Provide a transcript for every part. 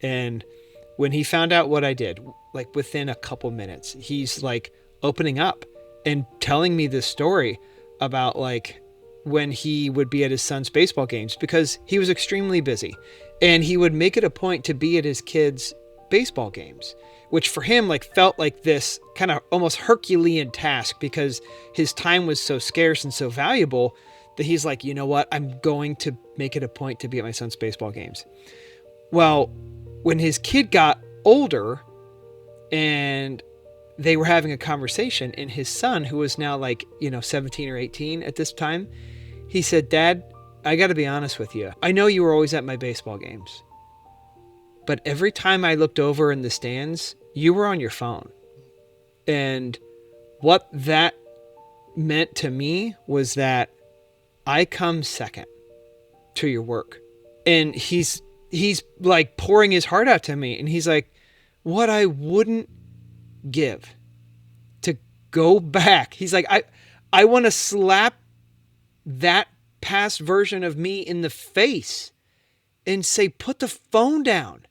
And when he found out what I did, like within a couple minutes, he's like opening up and telling me this story about like when he would be at his son's baseball games because he was extremely busy, and he would make it a point to be at his kids' baseball games, which for him like felt like this kind of almost Herculean task because his time was so scarce and so valuable that he's like, you know what, I'm going to make it a point to be at my son's baseball games. Well, when his kid got older and they were having a conversation, and his son, who was now like, 17 or 18 at this time, he said, Dad, I got to be honest with you. I know you were always at my baseball games, but every time I looked over in the stands, you were on your phone. And what that meant to me was that I come second to your work. And he's like pouring his heart out to me. And he's like, what I wouldn't give to go back. He's like, I want to slap that past version of me in the face and say, put the phone down.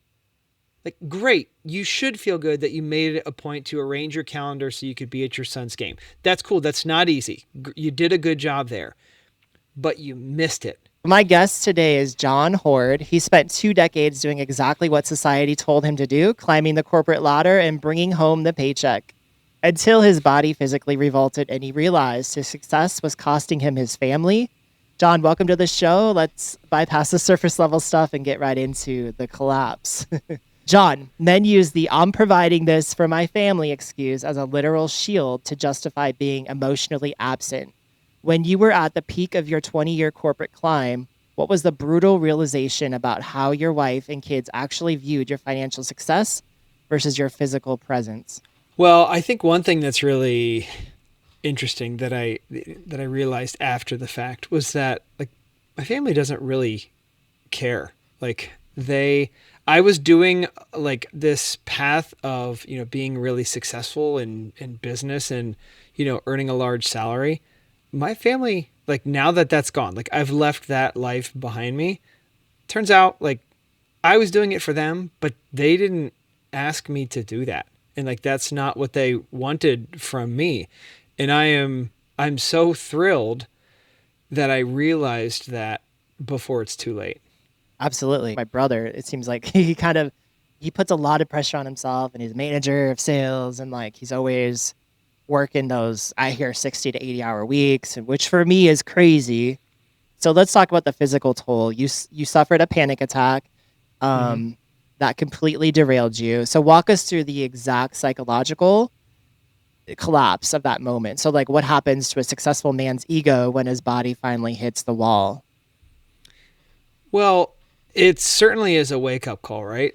Like, great. You should feel good that you made it a point to arrange your calendar so you could be at your son's game. That's cool. That's not easy. You did a good job there, but you missed it. My guest today is Jon Hord. He spent 2 decades doing exactly what society told him to do, climbing the corporate ladder and bringing home the paycheck, until his body physically revolted and he realized his success was costing him his family. Jon, welcome to the show. Let's bypass the surface level stuff and get right into the collapse. Jon, men use the "I'm providing this for my family" excuse as a literal shield to justify being emotionally absent. When you were at the peak of your 20-year corporate climb, what was the brutal realization about how your wife and kids actually viewed your financial success versus your physical presence? Well, I think one thing that's really interesting that I realized after the fact was that like my family doesn't really care. Like I was doing like this path of, being really successful in business and, earning a large salary. My family, like now that that's gone, like I've left that life behind me. Turns out like I was doing it for them, but they didn't ask me to do that. And like, that's not what they wanted from me. And I'm so thrilled that I realized that before it's too late. Absolutely. My brother, it seems like he puts a lot of pressure on himself, and he's manager of sales, and like he's always working those, I hear, 60 to 80 hour weeks, and which for me is crazy. So let's talk about the physical toll. You suffered a panic attack Mm-hmm. that completely derailed you. So walk us through the exact psychological collapse of that moment. So like what happens to a successful man's ego when his body finally hits the wall? Well, it certainly is a wake up call, right?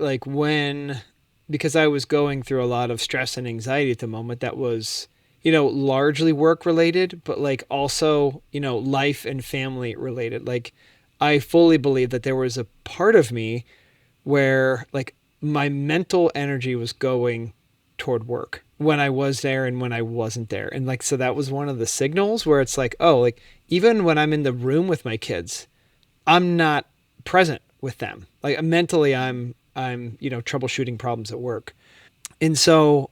Because I was going through a lot of stress and anxiety at the moment that was, largely work related, but like also, life and family related. Like I fully believe that there was a part of me where like my mental energy was going toward work when I was there and when I wasn't there. And like, so that was one of the signals where it's like, oh, like even when I'm in the room with my kids, I'm not present with them. Like mentally I'm, troubleshooting problems at work. And so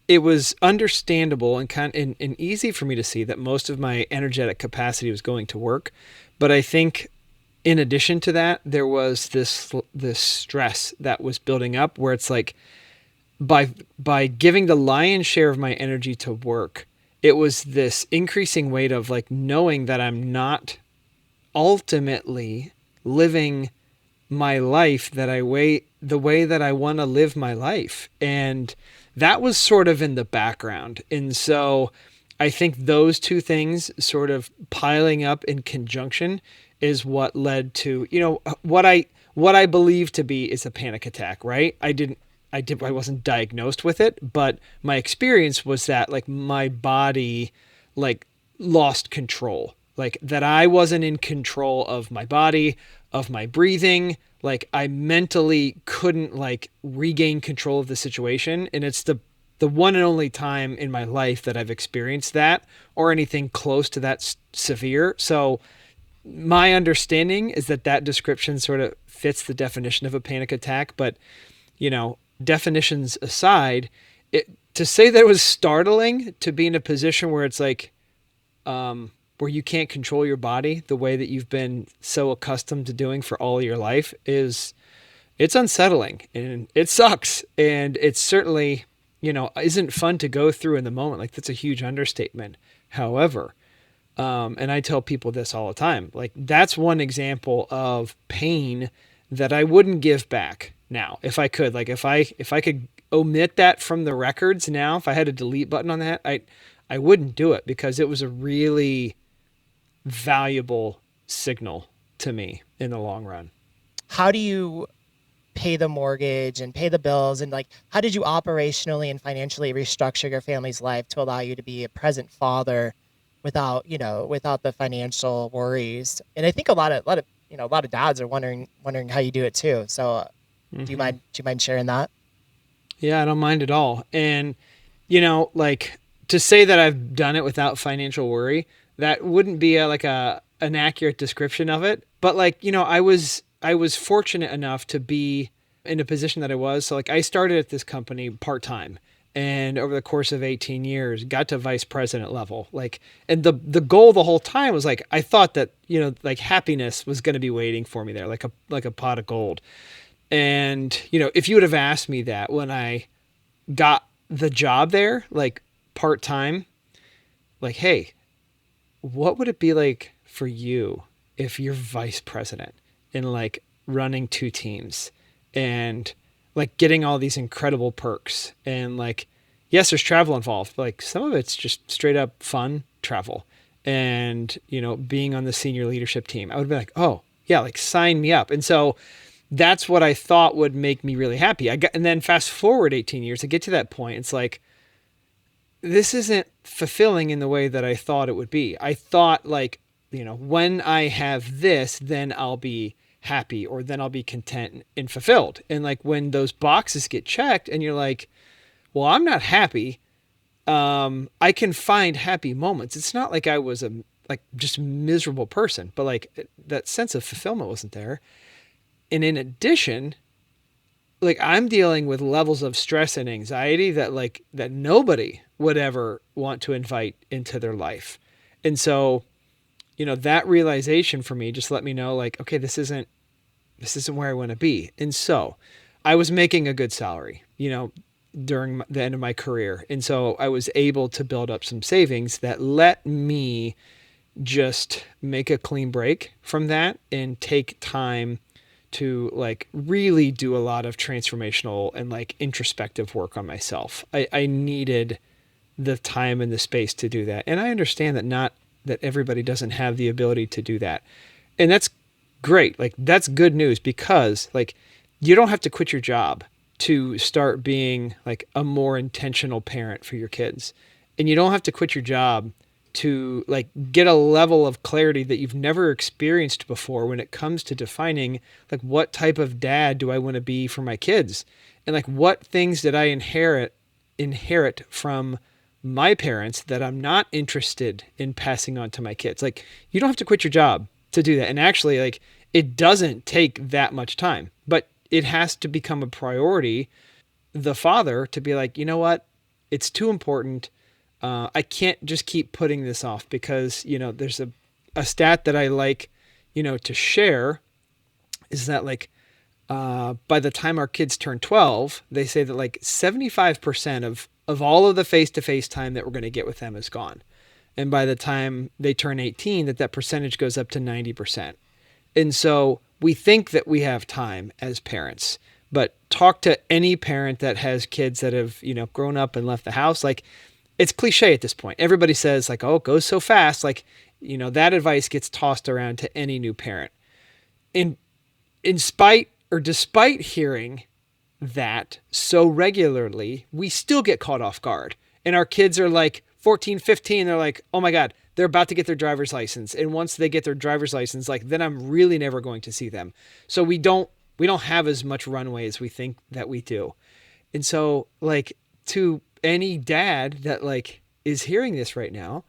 it was understandable and and easy for me to see that most of my energetic capacity was going to work. But I think in addition to that, there was this stress that was building up where it's like by giving the lion's share of my energy to work, it was this increasing weight of like knowing that I'm not ultimately living my life the way that I want to live my life. And that was sort of in the background. And so I think those two things sort of piling up in conjunction is what led to, what I believe to be is a panic attack, right? I wasn't diagnosed with it, but my experience was that like my body like lost control, like that I wasn't in control of my body, of my breathing. Like I mentally couldn't like regain control of the situation. And it's the one and only time in my life that I've experienced that or anything close to that severe. So my understanding is that that description sort of fits the definition of a panic attack. But, definitions aside, to say that it was startling to be in a position where it's like, where you can't control your body the way that you've been so accustomed to doing for all of your life it's unsettling and it sucks. And it's certainly, isn't fun to go through in the moment. Like, that's a huge understatement. However, and I tell people this all the time, like, that's one example of pain that I wouldn't give back now if I could. Like, if I could omit that from the records now, if I had a delete button on that, I wouldn't do it because it was a really valuable signal to me in the long run. How do you pay the mortgage and pay the bills, and like how did you operationally and financially restructure your family's life to allow you to be a present father without, without the financial worries? And I think a lot of dads are wondering how you do it too. So Mm-hmm. do you mind sharing that? Yeah, I don't mind at all. And, like, to say that I've done it without financial worry, that wouldn't be like an accurate description of it. But, like, I was fortunate enough to be in a position that I was. So, like, I started at this company part time, and over the course of 18 years got to vice president level. Like, and the goal the whole time was, like, I thought that, like, happiness was going to be waiting for me there, like a pot of gold. And, if you would have asked me that when I got the job there, like, part time, like, hey, what would it be like for you if you're vice president and, like, running two teams and, like, getting all these incredible perks? And, like, yes, there's travel involved, but, like, some of it's just straight up fun travel. And, being on the senior leadership team, I would be like, oh, yeah, like, sign me up. And so that's what I thought would make me really happy. And then fast forward 18 years to get to that point. It's like, this isn't fulfilling in the way that I thought it would be. I thought, like, when I have this, then I'll be happy, or then I'll be content and fulfilled. And, like, when those boxes get checked and you're like, well, I'm not happy. I can find happy moments. It's not like I was a, like, just miserable person, but, like, that sense of fulfillment wasn't there. And in addition, like, I'm dealing with levels of stress and anxiety that, like, that nobody would ever want to invite into their life. And so, that realization for me just let me know, like, okay, this isn't where I want to be. And so I was making a good salary, during the end of my career. And so I was able to build up some savings that let me just make a clean break from that and take time to, like, really do a lot of transformational and, like, introspective work on myself. I needed the time and the space to do that. And I understand that not that everybody doesn't have the ability to do that. And that's great. Like, that's good news because, like, you don't have to quit your job to start being, like, a more intentional parent for your kids. And you don't have to quit your job to, like, get a level of clarity that you've never experienced before when it comes to defining, like, what type of dad do I want to be for my kids, and, like, what things did I inherit from my parents that I'm not interested in passing on to my kids. Like, you don't have to quit your job to do that. And actually, like, it doesn't take that much time, but it has to become a priority, the father, to be like, you know what, it's too important. I can't just keep putting this off because, there's a stat that I like, to share, is that, like, by the time our kids turn 12, they say that, like, 75% of all of the face-to-face time that we're going to get with them is gone. And by the time they turn 18, that percentage goes up to 90%. And so we think that we have time as parents, but talk to any parent that has kids that have, grown up and left the house. Like, it's cliche at this point. Everybody says, like, oh, it goes so fast. Like, that advice gets tossed around to any new parent. In in spite or despite hearing that so regularly, we still get caught off guard. And our kids are like 14, 15. They're like, oh my God, they're about to get their driver's license. And once they get their driver's license, like, then I'm really never going to see them. So we don't have as much runway as we think that we do. And so, like, to any dad that, like, is hearing this right now,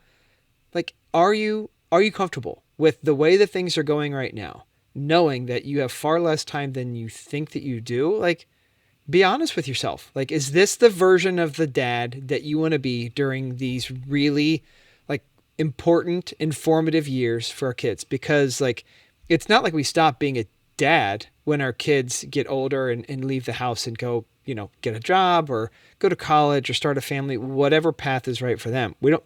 like, are you comfortable? with the way that things are going right now, knowing that you have far less time than you think that you do, like, be honest with yourself. Like, is this the version of the dad that you want to be during these really, like, important, informative years for our kids? Because, like, it's not like we stop being a dad when our kids get older and leave the house and go, get a job or go to college or start a family, whatever path is right for them. We don't,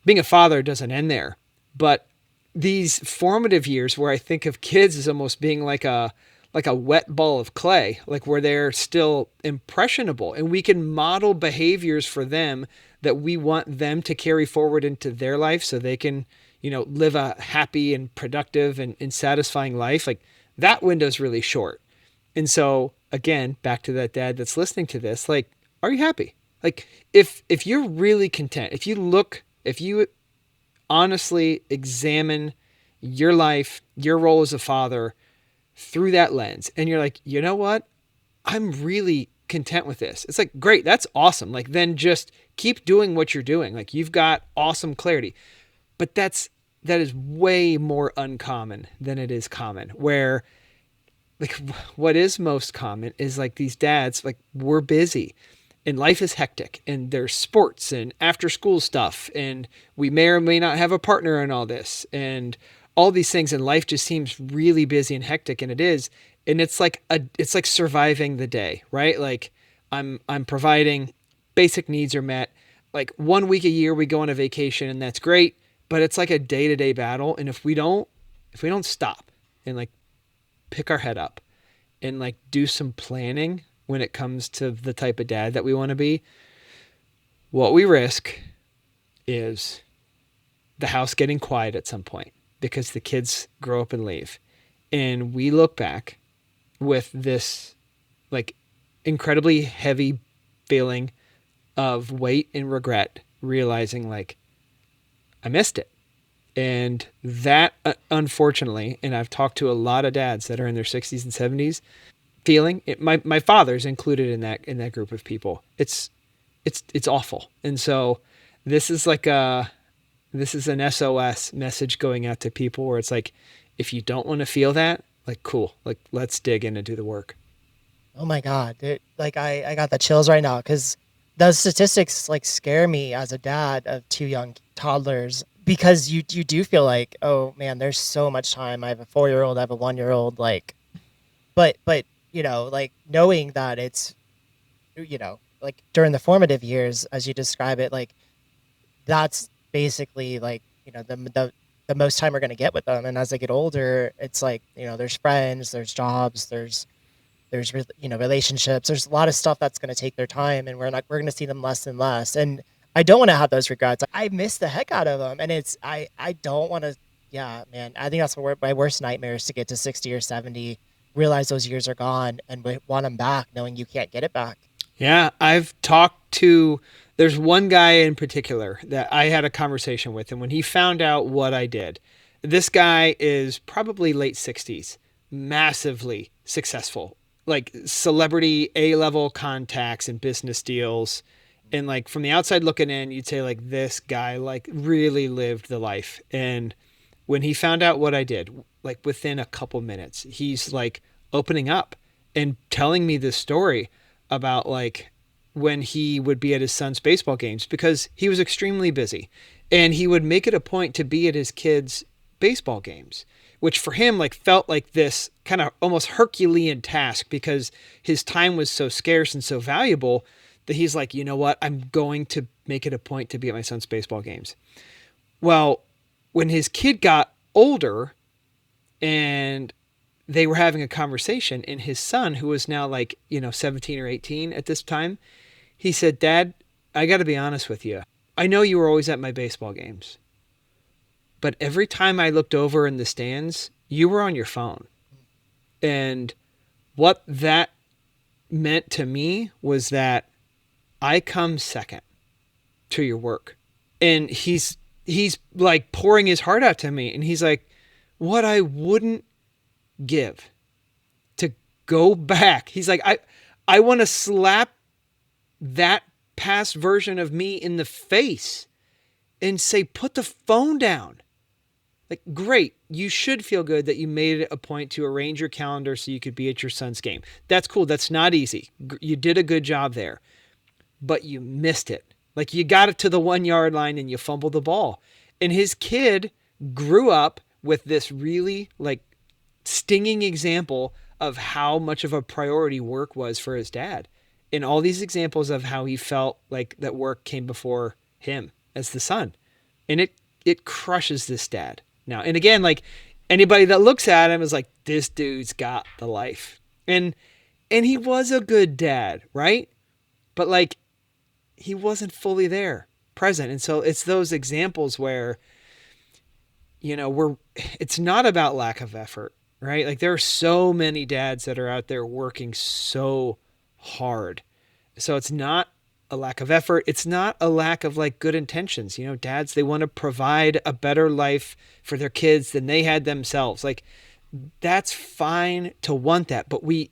being a father doesn't end there. But these formative years where I think of kids as almost being like a wet ball of clay, like where they're still impressionable and we can model behaviors for them that we want them to carry forward into their life so they can, live a happy and productive and satisfying life. Like that window's really short. And so again, back to that dad that's listening to this, like, are you happy? Like if you're really content, if you honestly examine your life, your role as a father through that lens, and you're like, you know what? I'm really content with this. It's like, great, that's awesome. Like, then just keep doing what you're doing. Like, you've got awesome clarity. But that is way more uncommon than it is common. Where like what is most common is like these dads, like we're busy and life is hectic and there's sports and after school stuff and we may or may not have a partner in all this and all these things, and life just seems really busy and hectic, and it is. And it's like surviving the day, right? Like I'm providing, basic needs are met. Like 1 week a year we go on a vacation and that's great, but it's like a day-to-day battle. And if we don't stop and like pick our head up and like do some planning when it comes to the type of dad that we want to be, what we risk is the house getting quiet at some point because the kids grow up and leave. And we look back with this like incredibly heavy feeling of weight and regret, realizing like I missed it. And that, unfortunately, and I've talked to a lot of dads that are in their 60s and 70s, feeling it, my father's included in that group of people. It's awful. And so this is like this is an SOS message going out to people where it's like, if you don't want to feel that, like, cool, like let's dig in and do the work. Oh my God, dude, like I got the chills right now because those statistics like scare me as a dad of two young toddlers because you do feel like, oh man, there's so much time. I have a 4 year old, I have a 1 year old, like, but like knowing that it's like during the formative years as you describe it, like that's basically like the most time we're gonna get with them, and as they get older, it's like there's friends, there's jobs, there's relationships, there's a lot of stuff that's going to take their time, and we're going to see them less and less, and I don't want to have those regrets. I miss the heck out of them, and I don't want to. Yeah, man, I think that's what my worst nightmare is, to get to 60 or 70, realize those years are gone, and want them back knowing you can't get it back. Yeah, I've talked to, there's one guy in particular that I had a conversation with, and when he found out what I did, this guy is probably late 60s, massively successful, like celebrity A-level contacts and business deals. And like from the outside looking in, you'd say like this guy like really lived the life. And when he found out what I did, like within a couple minutes, he's like opening up and telling me this story about like when he would be at his son's baseball games because he was extremely busy, and he would make it a point to be at his kids' baseball games, which for him like felt like this kind of almost Herculean task because his time was so scarce and so valuable that he's like, you know what, I'm going to make it a point to be at my son's baseball games. Well, when his kid got older and they were having a conversation, and his son, who was now like 17 or 18 at this time, he said, Dad, I got to be honest with you, I know you were always at my baseball games, but every time I looked over in the stands, you were on your phone. And what that meant to me was that I come second to your work. And he's like pouring his heart out to me, and he's like, what I wouldn't give to go back. He's like, I want to slap that past version of me in the face and say, put the phone down. Like, great. You should feel good that you made it a point to arrange your calendar so you could be at your son's game. That's cool. That's not easy. You did a good job there, but you missed it. Like, you got it to the 1 yard line and you fumbled the ball. And his kid grew up with this really like stinging example of how much of a priority work was for his dad. And all these examples of how he felt like that work came before him as the son. And it crushes this dad now. And again, like anybody that looks at him is like, this dude's got the life. And he was a good dad, right? But like he wasn't fully there, present. And so it's those examples where, we're it's not about lack of effort, right? Like there are so many dads that are out there working so hard. So it's not a lack of effort. It's not a lack of like good intentions. Dads, they want to provide a better life for their kids than they had themselves. Like that's fine to want that, but we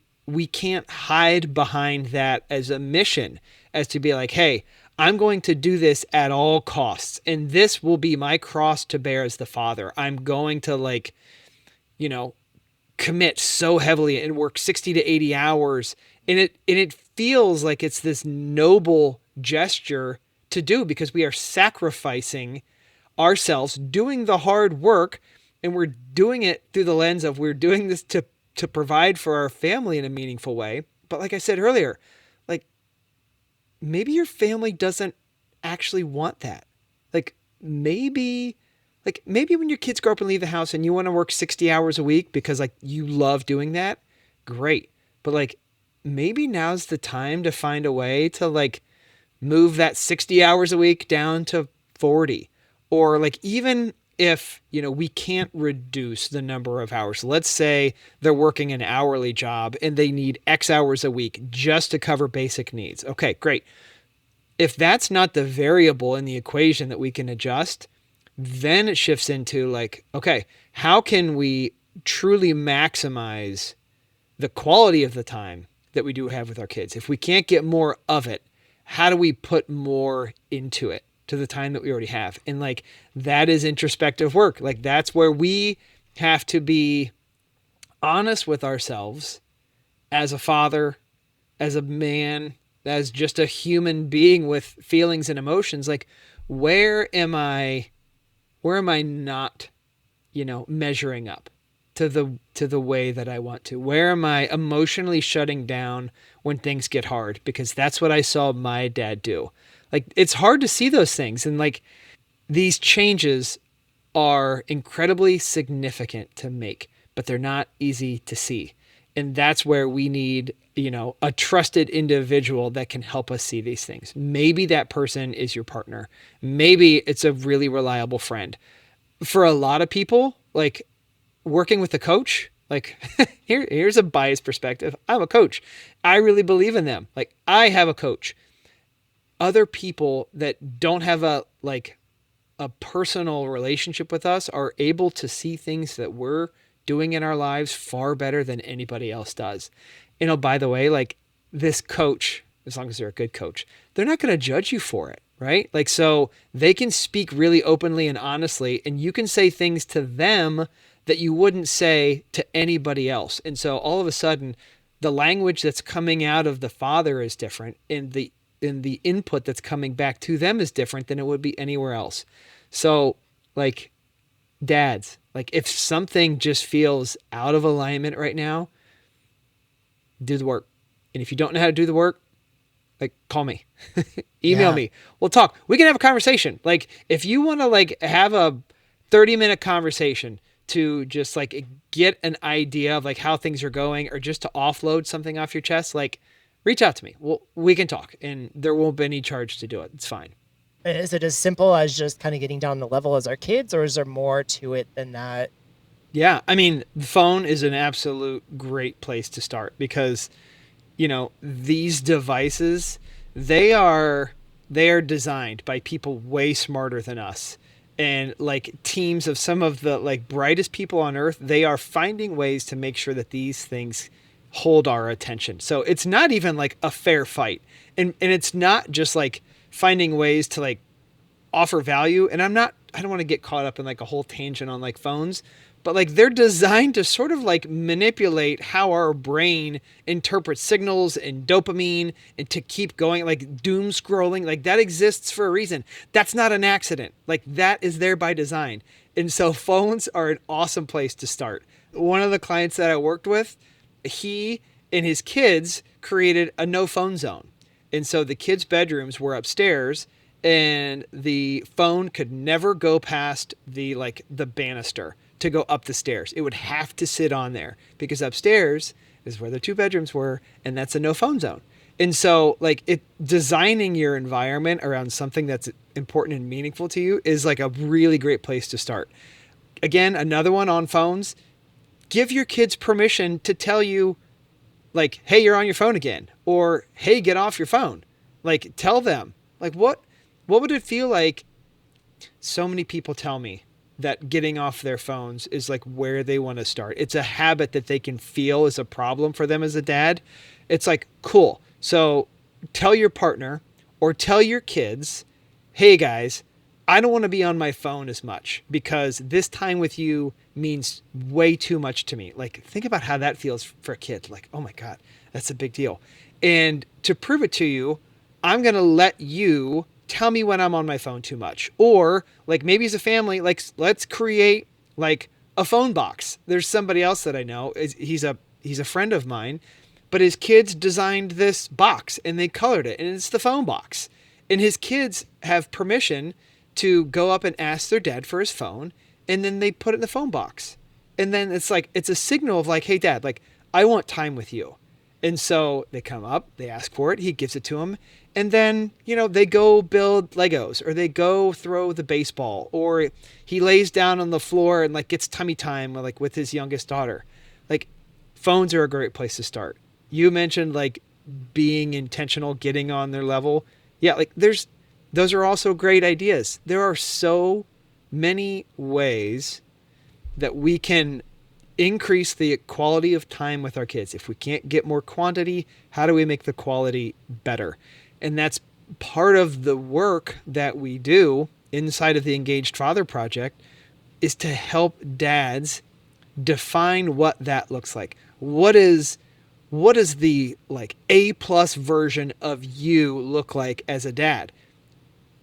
can't hide behind that as a mission, as to be like, hey, I'm going to do this at all costs, and this will be my cross to bear as the father. I'm going to like, you know, commit so heavily and work 60 to 80 hours, and it feels like it's this noble gesture to do because we are sacrificing ourselves doing the hard work, and we're doing it through the lens of we're doing this to provide for our family in a meaningful way. But like I said earlier, like maybe your family doesn't actually want that. Like maybe maybe when your kids grow up and leave the house and you want to work 60 hours a week because like you love doing that, great. But like maybe now's the time to find a way to like move that 60 hours a week down to 40. Or like even if, we can't reduce the number of hours. Let's say they're working an hourly job and they need X hours a week just to cover basic needs. Okay, great. If that's not the variable in the equation that we can adjust, then it shifts into like, okay, how can we truly maximize the quality of the time that we do have with our kids? If we can't get more of it, how do we put more into it, to the time that we already have? And like that is introspective work. Like that's where we have to be honest with ourselves as a father, as a man, as just a human being with feelings and emotions. Like where am I not, measuring up to the way that I want to? Where am I emotionally shutting down when things get hard? Because that's what I saw my dad do. Like it's hard to see those things, and like these changes are incredibly significant to make, but they're not easy to see. And that's where we need, a trusted individual that can help us see these things. Maybe that person is your partner. Maybe it's a really reliable friend. For a lot of people, like working with a coach, like here's a biased perspective. I'm a coach. I really believe in them. Like I have a coach. Other people that don't have a personal relationship with us are able to see things that we're doing in our lives far better than anybody else does. By the way, like this coach, as long as they're a good coach, they're not going to judge you for it, right? Like, so they can speak really openly and honestly, and you can say things to them that you wouldn't say to anybody else. And so all of a sudden, the language that's coming out of the father is different, and the input that's coming back to them is different than it would be anywhere else. So, like, dads, like if something just feels out of alignment right now, do the work. And if you don't know how to do the work, like call me, email Yeah. me, we'll talk. We can have a conversation. Like if you want to like have a 30-minute conversation to just like get an idea of like how things are going, or just to offload something off your chest, like reach out to me. We can talk, and there won't be any charge to do it. It's fine. Is it as simple as just kind of getting down the level as our kids, or is there more to it than that? Yeah. I mean, the phone is an absolute great place to start because, these devices, they are designed by people way smarter than us. And like teams of some of the like brightest people on earth, they are finding ways to make sure that these things hold our attention. So it's not even like a fair fight. And it's not just like finding ways to like offer value. And I'm not I don't want to get caught up in like a whole tangent on like phones, but like they're designed to sort of like manipulate how our brain interprets signals and dopamine and to keep going, like doom scrolling. Like that exists for a reason. That's not an accident. Like that is there by design. And so phones are an awesome place to start. One of the clients that I worked with, he and his kids created a no phone zone. And so the kids' bedrooms were upstairs and the phone could never go past the banister to go up the stairs. It would have to sit on there because upstairs is where the two bedrooms were, and that's a no phone zone. And so like it designing your environment around something that's important and meaningful to you is like a really great place to start. Again, another one on phones, give your kids permission to tell you like, hey, you're on your phone again, or hey, get off your phone. Like tell them like what would it feel like? So many people tell me that getting off their phones is like where they want to start. It's a habit that they can feel is a problem for them as a dad. It's like, cool. So tell your partner or tell your kids, hey guys, I don't want to be on my phone as much because this time with you means way too much to me. Like, think about how that feels for a kid. Like, oh my God, that's a big deal. And to prove it to you, I'm going to let you tell me when I'm on my phone too much. Or like maybe as a family, like let's create like a phone box. There's somebody else that I know. He's a friend of mine, but his kids designed this box and they colored it and it's the phone box. And his kids have permission to go up and ask their dad for his phone and then they put it in the phone box. And then it's like it's a signal of like, hey dad, like I want time with you. And so they come up, they ask for it, he gives it to them, and then, they go build Legos or they go throw the baseball or he lays down on the floor and like gets tummy time like with his youngest daughter. Like phones are a great place to start. You mentioned like being intentional, getting on their level. Yeah, like those are also great ideas. There are so many ways that we can increase the quality of time with our kids. If we can't get more quantity, how do we make the quality better? And that's part of the work that we do inside of the Engaged Father Project is to help dads define what that looks like. What is the like A plus version of you look like as a dad?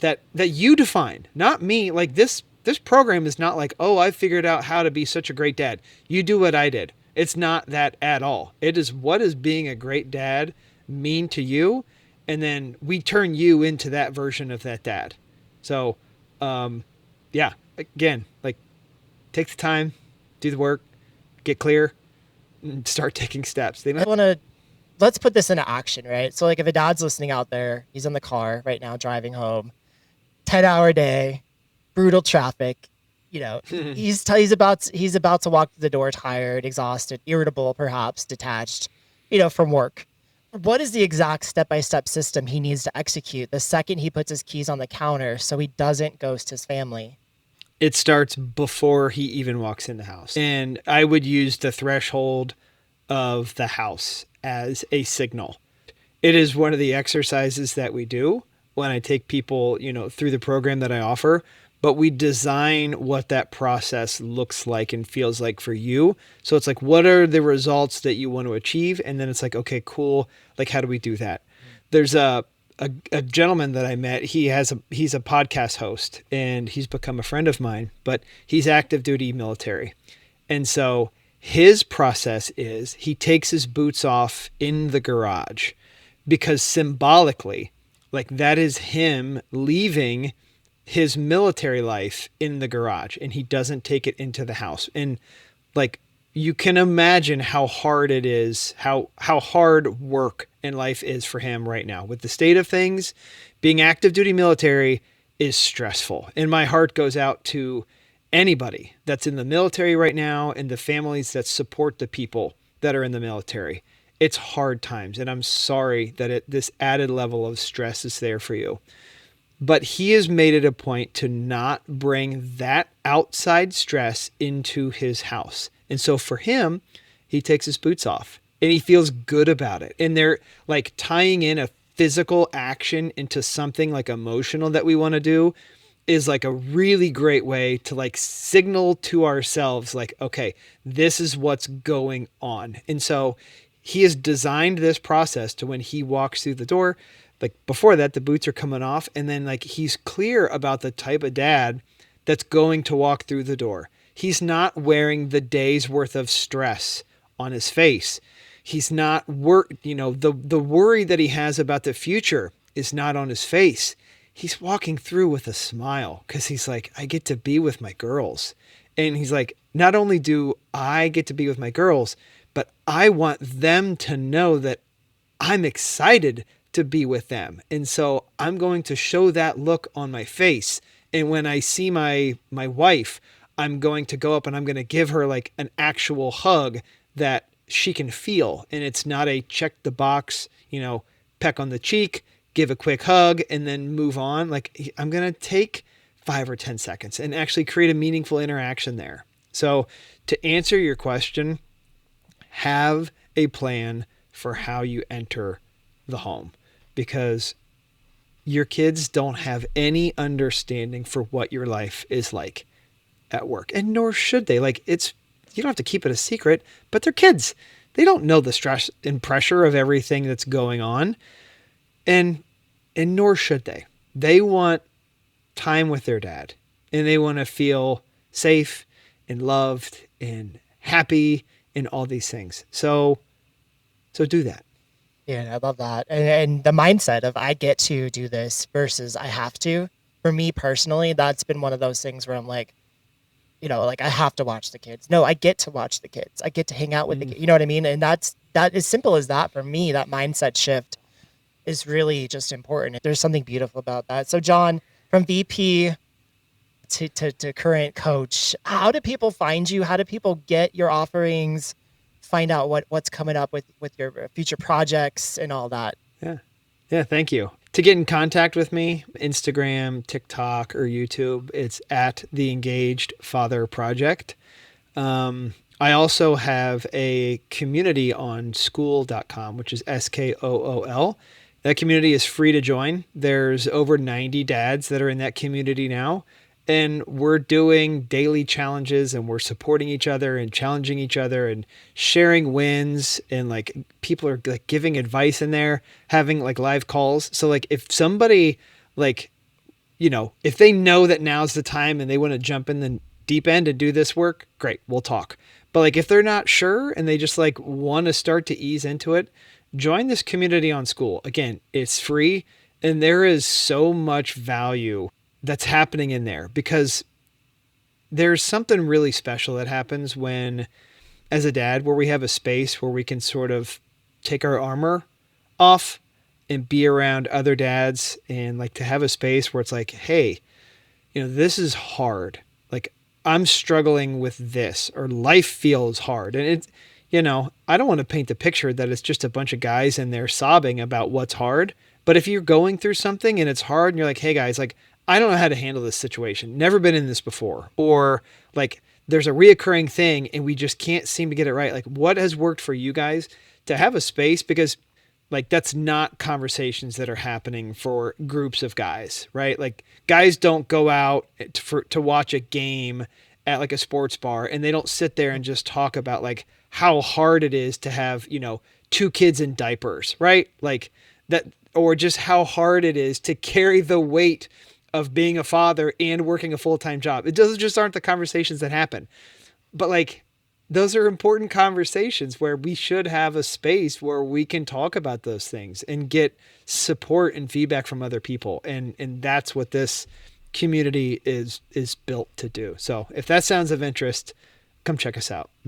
That you define, not me. Like this program is not like, oh, I figured out how to be such a great dad. You do what I did. It's not that at all. It is what does being a great dad mean to you? And then we turn you into that version of that dad. So, yeah, again, like take the time, do the work, get clear, and start taking steps. I want to let's put this into action, right? So like if a dad's listening out there, he's in the car right now driving home, 10-hour day, brutal traffic, he's about to walk to the door tired, exhausted, irritable, perhaps detached, from work. What is the exact step-by-step system he needs to execute the second he puts his keys on the counter so he doesn't ghost his family? It starts before he even walks in the house. And I would use the threshold of the house as a signal. It is one of the exercises that we do when I take people, through the program that I offer, but we design what that process looks like and feels like for you. So it's like, what are the results that you want to achieve? And then it's like, okay, cool. Like, how do we do that? There's a gentleman that I met. He's a podcast host and he's become a friend of mine, but he's active duty military. And so his process is he takes his boots off in the garage because symbolically, like that is him leaving his military life in the garage and he doesn't take it into the house. And like, you can imagine how hard it is, how hard work and life is for him right now. With the state of things, being active duty military is stressful. And my heart goes out to anybody that's in the military right now and the families that support the people that are in the military. It's hard times. And I'm sorry that this added level of stress is there for you. But he has made it a point to not bring that outside stress into his house. And so for him, he takes his boots off and he feels good about it. And they're like tying in a physical action into something like emotional that we want to do is like a really great way to like signal to ourselves like, okay, this is what's going on. And so he has designed this process to when he walks through the door, like before that the boots are coming off, and then like he's clear about the type of dad that's going to walk through the door. He's not wearing the day's worth of stress on his face. He's not the worry that he has about the future is not on his face. He's walking through with a smile because he's like, I get to be with my girls. And he's like, not only do I get to be with my girls, but I want them to know that I'm excited to be with them. And so I'm going to show that look on my face. And when I see my wife, I'm going to go up and I'm going to give her like an actual hug that she can feel. And it's not a check the box, peck on the cheek, give a quick hug, and then move on. Like I'm going to take 5 or 10 seconds and actually create a meaningful interaction there. So to answer your question, have a plan for how you enter the home, because your kids don't have any understanding for what your life is like at work, and nor should they. Like you don't have to keep it a secret, but they're kids. They don't know the stress and pressure of everything that's going on, and nor should they. They want time with their dad, and they want to feel safe and loved and happy and all these things. So do that. Yeah, I love that. And the mindset of I get to do this versus I have to. For me personally, that's been one of those things where I'm like, like I have to watch the kids. No, I get to watch the kids. I get to hang out with the Mm. kids. You know what I mean? And that as simple as that for me, that mindset shift is really just important. There's something beautiful about that. So John, from VP to current coach, how do people find you? How do people get your offerings? Find out what's coming up with your future projects and all that. Yeah. Yeah. Thank you. To get in contact with me, Instagram, TikTok, or YouTube, it's at the Engaged Father Project. I also have a community on school.com, which is SKOOL. That community is free to join. There's over 90 dads that are in that community now. And we're doing daily challenges, and we're supporting each other and challenging each other and sharing wins. And like people are like giving advice in there, having like live calls. So like if somebody like, if they know that now's the time and they want to jump in the deep end and do this work, great, we'll talk. But like if they're not sure and they just like want to start to ease into it, join this community on School. Again, it's free, and there is so much value that's happening in there, because there's something really special that happens when, as a dad, where we have a space where we can sort of take our armor off and be around other dads, and like to have a space where it's like, hey, this is hard. Like I'm struggling with this, or life feels hard. And it's, I don't want to paint the picture that it's just a bunch of guys in there sobbing about what's hard. But if you're going through something and it's hard and you're like, hey guys, like, I don't know how to handle this situation. Never been in this before. Or like there's a reoccurring thing and we just can't seem to get it right. Like what has worked for you guys to have a space? Because like that's not conversations that are happening for groups of guys, right? Like guys don't go out to watch a game at like a sports bar, and they don't sit there and just talk about like how hard it is to have, two kids in diapers, right? Like that, or just how hard it is to carry the weight of being a father and working a full-time job. It doesn't just aren't the conversations that happen. But like those are important conversations where we should have a space where we can talk about those things and get support and feedback from other people. And that's what this community is built to do. So if that sounds of interest, come check us out.